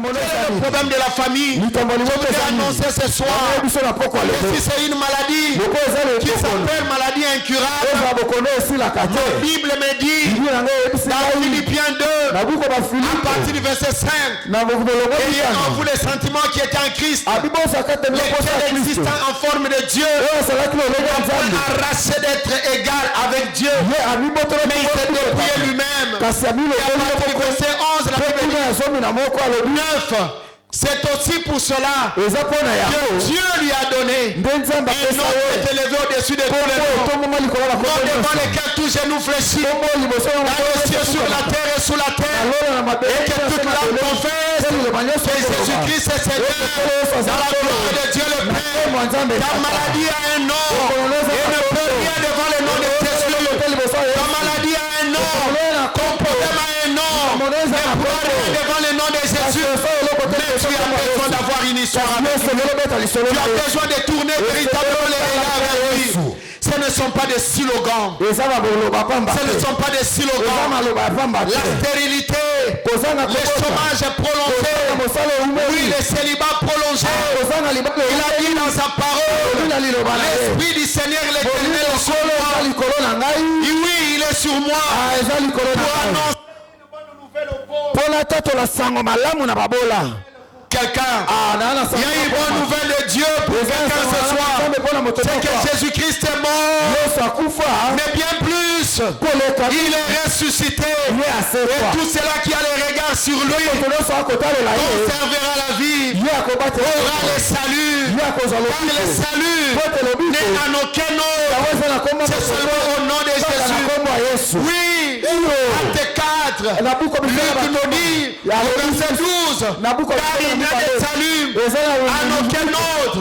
le problème de la famille? Je voudrais annoncer ce soir que si c'est une maladie qui s'appelle maladie incurable, la Bible me dit dans Philippiens 2 à partir du verset 5, ayant en vous les sentiments qui étaient en Christ, lesquels existant en forme de Dieu, arraché d'être égal avec Dieu, mais il s'est dépouillé lui-même. Et à partir du verset 11, la Bible dit 9. C'est aussi pour cela que Dieu lui a donné un nom qui est élevé au-dessus de tous les noms, devant lesquels tout genou fléchit, dans les cieux, sur la terre et sous la terre, et que toute langue confesse que Jésus-Christ est Seigneur, dans la gloire de Dieu le Père. Ta maladie a un nom et ne peut rien devant le nom de Jésus. Ta maladie a un nom, ton problème a un nom, ne peut rien devant le nom de Jésus. Mais tu as besoin d'avoir une histoire avec lui. Tu as besoin de tourner véritablement les regards avec lui. Ce ne sont pas des slogans. Ce ne sont pas des slogans. La stérilité, le chômage prolongé, oui, le célibat prolongé. Il a dit dans sa parole, l'Esprit du Seigneur l'Éternel est sur moi. Oui, il est sur moi pour annoncer une bonne nouvelle au pauvres. Quelqu'un, il y a une bonne nouvelle de Dieu pour quelqu'un ce soir. C'est que Jésus-Christ est mort, mais bien plus, il est ressuscité. Et tout cela qui a le regard sur lui conservera la vie, aura le salut. Car le salut n'est en aucun autre, c'est seulement au nom de Jésus. Oui, acte 4, Luc nous dit, au verset 12, car il n'y a de salut en aucun autre,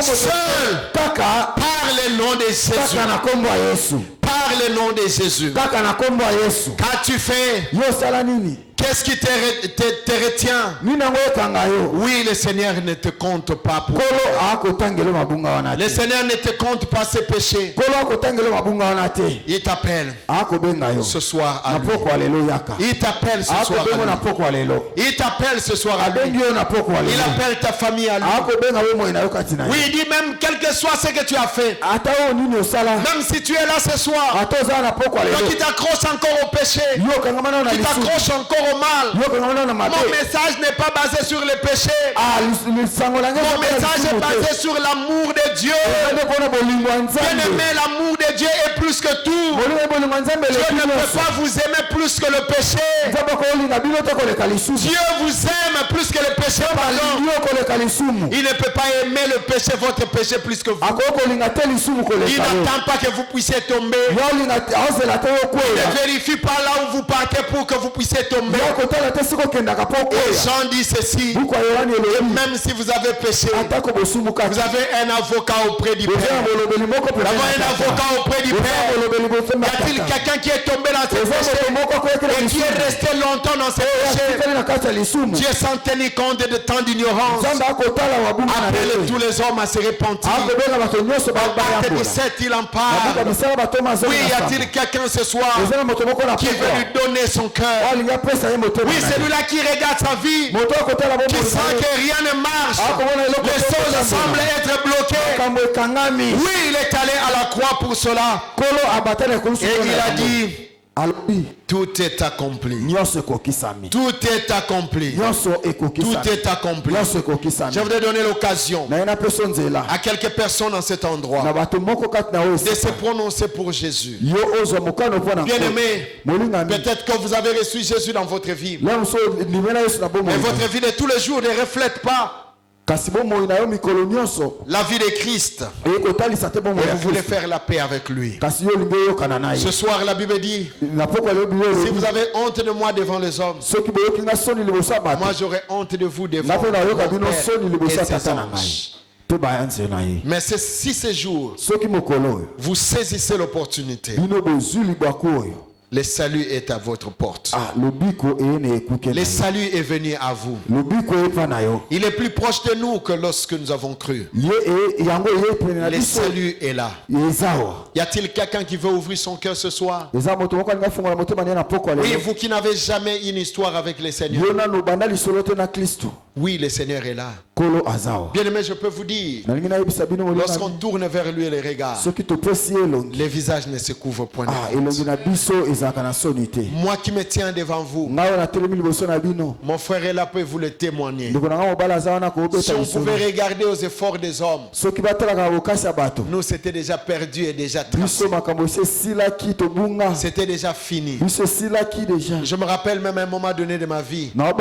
seul par le nom de Jésus. Par le nom de Jésus. Qu'as-tu fait? Qu'est-ce qui te retient? Oui, le Seigneur ne te compte pas pour le Seigneur ne te compte pas ses péchés. Il t'appelle ce soir à lui. Il t'appelle ce soir à lui. Il t'appelle ce soir à lui. Il appelle ta famille à lui. Oui, il dit même quel que soit ce que tu as fait, même si tu es là ce soir, donc tu t'accroches encore au péché, tu t'accroches encore au mal. Mon message n'est pas basé sur le péché. Mon message est basé sur l'amour de Dieu. Bien aimé, l'amour de Dieu est plus que tout. Dieu ne peut pas vous aimer plus que le péché. Dieu vous aime plus que le péché. Pardon. Il ne peut pas aimer le péché, votre péché, plus que vous. Il n'attend pas que vous puissiez tomber. Il ne vérifie pas là où vous partez pour que vous puissiez tomber. Et Jean dit ceci, même si vous avez péché, vous avez un avocat auprès du Père. Nous avons un avocat auprès du Père. Y a-t-il quelqu'un qui est tombé dans ce péché et qui est resté longtemps dans ce péché? Dieu sans tenir compte de temps d'ignorance appelle tous les hommes à se repentir. Acte 17, il en parle. Oui, y a-t-il quelqu'un ce soir qui veut lui donner son cœur? Oui, celui-là qui regarde sa vie, qui sent que rien ne marche, les choses semblent être bloquées. Oui, il est allé à la croix pour cela. Et il a dit, tout est accompli. Tout est accompli. Tout est accompli. Je voudrais donner l'occasion à quelques personnes dans cet endroit de se prononcer pour Jésus. Bien aimé, peut-être que vous avez reçu Jésus dans votre vie, mais votre vie de tous les jours ne reflète pas la vie de Christ. Et vous voulez faire la paix avec lui. Ce soir, la Bible dit, si vous avez honte de moi devant les hommes, moi j'aurai honte de vous devant mon Père et ses anges. Mais si ces jours vous saisissez l'opportunité Le salut est à votre porte. Le salut est venu à vous. Il est plus proche de nous que lorsque nous avons cru. Le salut est là. Y a-t-il quelqu'un qui veut ouvrir son cœur ce soir? Oui, vous qui n'avez jamais une histoire avec le Seigneur. Oui, le Seigneur est là. Bien aimé, je peux vous dire, lorsqu'on tourne vers lui les regards, les visages ne se couvrent point. Moi qui me tiens devant vous, mon frère est là pour vous le témoigner. Si on pouvait regarder aux efforts des hommes, nous c'était déjà perdu et déjà tracé. C'était déjà fini. Je me rappelle même à un moment donné de ma vie, la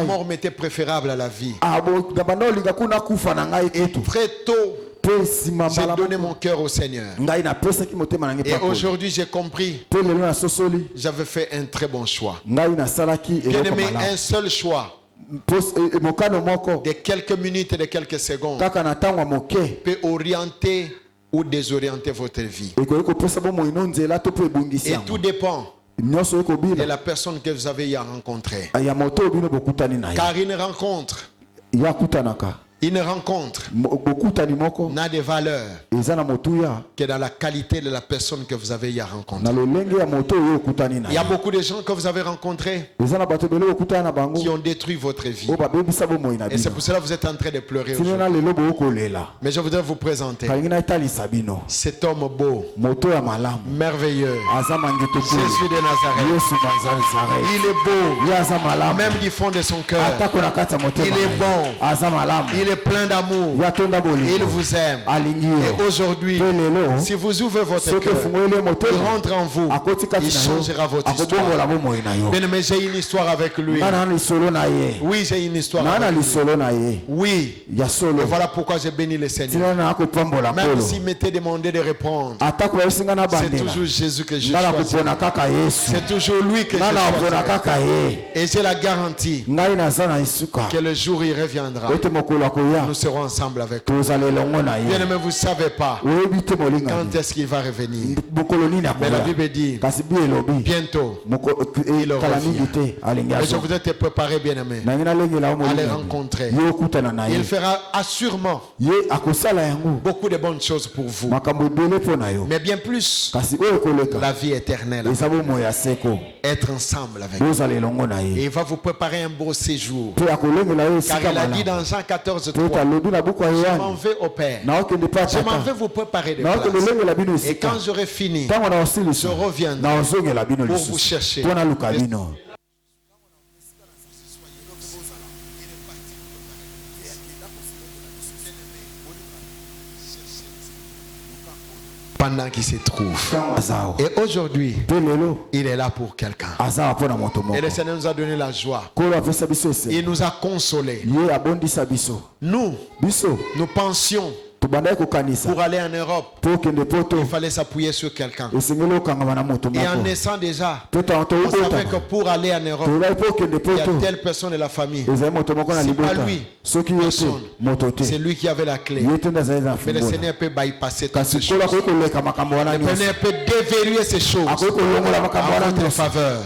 mort m'était préférable à la vie. Et très tôt, j'ai donné mon cœur au Seigneur. Et aujourd'hui j'ai compris, j'avais fait un très bon choix. Bien aimé, un seul choix de quelques minutes et de quelques secondes peut orienter ou désorienter votre vie. Et tout dépend de la personne que vous avez rencontrée. Car une rencontre n'a de valeur que dans la qualité de la personne que vous avez rencontrée. Il y a beaucoup de gens que vous avez rencontrés qui ont détruit votre vie. Et c'est pour cela que vous êtes en train de pleurer aujourd'hui. Mais je voudrais vous présenter cet homme beau, merveilleux, Jésus de Nazareth. Il est beau, même du fond de son cœur. Il est bon. Il est plein d'amour. Il vous aime. Et aujourd'hui, si vous ouvrez votre cœur, il rentre en vous. Il changera votre histoire. Bien aimé, j'ai une histoire avec lui. Oui, j'ai une histoire avec lui. Oui. Et voilà pourquoi j'ai béni le Seigneur. Même s'il m'était demandé de répondre, c'est toujours Jésus que je choisis. C'est toujours lui que je choisis. Et j'ai la garantie que le jour il reviendra, nous serons ensemble avec lui. Bien aimé, vous ne savez pas quand est-ce qu'il va revenir. Mais la Bible dit bientôt il revient. Et je voudrais te préparer, bien aimé, à les rencontrer. Il fera assurément beaucoup de bonnes choses pour vous, mais bien plus la vie éternelle, être ensemble avec vous. Et il va vous préparer un beau séjour, car il a dit dans Jean 14, 3, je m'en vais au Père, je m'en vais vous préparer des places, et quand j'aurai fini, je reviendrai pour vous chercher. Pendant qu'il se trouve. Et aujourd'hui, il est là pour quelqu'un. Et le Seigneur nous a donné la joie. Il nous a consolés. Nous pensions pour aller en Europe, il fallait s'appuyer sur quelqu'un. Et en naissant déjà, on savait que pour aller en Europe, il y a telle personne de la famille. C'est pas lui, personne. C'est lui qui avait la clé. Mais le Seigneur peut bypasser toutes ces choses. Le Seigneur peut déverrouiller ces choses en votre faveur.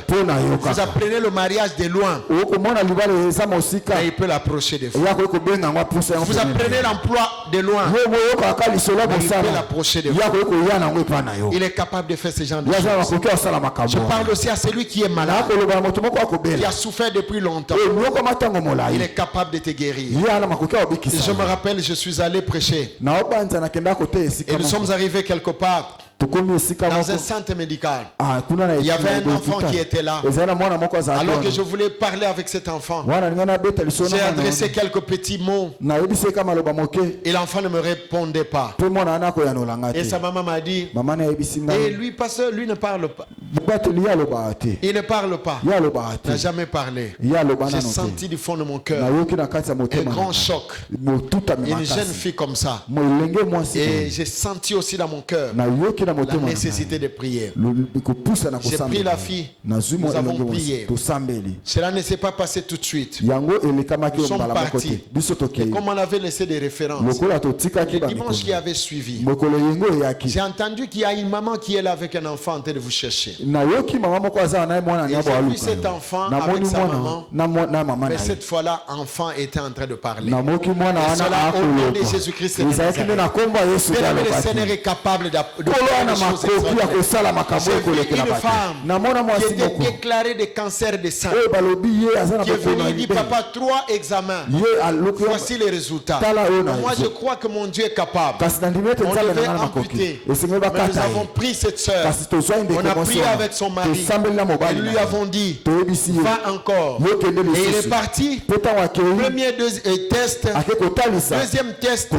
Vous apprenez le mariage de loin, mais il peut l'approcher de vous. Vous apprenez l'emploi de loin, mais il peut l'approcher de vous. Il est capable de faire ce genre de choses. Je parle aussi à celui qui est malade, qui a souffert depuis longtemps. Il est capable de te guérir. Je me rappelle, je suis allé prêcher et nous sommes arrivés quelque part dans un centre médical. Il y avait un enfant qui était là. Alors que je voulais parler avec cet enfant, j'ai adressé quelques petits mots et l'enfant ne me répondait pas. Et sa maman m'a dit, et lui, pasteur, lui ne parle pas. Il ne parle pas. Il n'a jamais parlé. J'ai senti du fond de mon cœur un grand choc. Une jeune fille comme ça. Et j'ai senti aussi dans mon cœur la nécessité de prier. J'ai pris la fille, nous avons prié. Cela ne s'est pas passé tout de suite. Nous sommes partis. Et comme on avait laissé des références, le dimanche qui avait suivi, j'ai entendu qu'il y a une maman qui est là avec un enfant en train de vous chercher. j'ai vu cet enfant avec sa maman, mais cette fois-là, l'enfant était en train de parler. Et cela au nom de Jésus-Christ de Nazareth. Bien-aimé, le Seigneur est capable de faire des choses extraordinaires. J'ai vu une femme qui était déclarée de cancer de sein, qui est venue et dit, papa, 3 examens. Voici les résultats. Moi, je crois que mon Dieu est capable. On devait amputer. Mais nous avons pris cette sœur. On a prié avec son mari. Et nous lui avons dit, va encore. Et il est parti. Premier test. Deuxième test.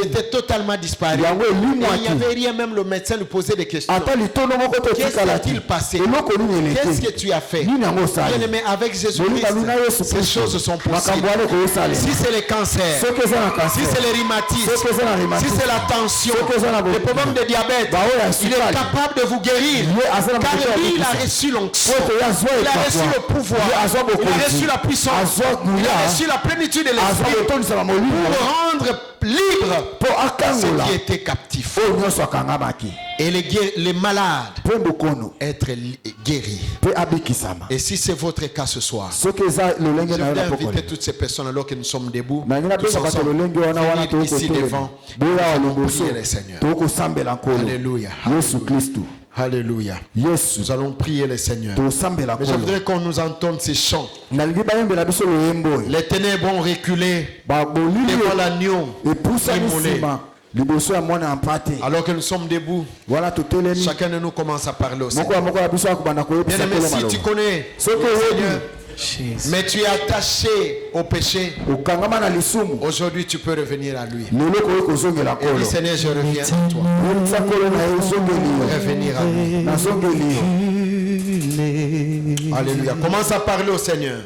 C'était totalement disparu. Et il n'y avait rien, même le médecin lui posait des questions. Qu'est-ce qui s'est-il passé? Qu'est-ce que tu as fait? Bien-aimé, avec Jésus-Christ, ces choses sont possibles. Si c'est le cancer, si c'est le rhumatisme, si c'est la tension, le problème de diabète, il est capable de vous guérir. Car lui, il a reçu l'onction, il a reçu le pouvoir, il a reçu la puissance, il a reçu la plénitude de l'esprit pour rendre libre ceux qui étaient captifs. Et les malades être guéris. Et si c'est votre cas ce soir, je vais inviter toutes ces personnes alors que nous sommes debout, tous ensemble, venir ici devant, prier le Seigneur. Alléluia. Alléluia. Nous allons prier le Seigneur. Mais je voudrais qu'on nous entende ces chants. Les ténèbres ont reculé devant l'agneau immolé. Alors que nous sommes debout, chacun de nous commence à parler au Seigneur. Bien-aimé, si tu connais le Seigneur, mais tu es attaché au péché, aujourd'hui tu peux revenir à lui. Et dis, Seigneur, je reviens à toi. Revenir à lui. Alléluia. Commence à parler au Seigneur.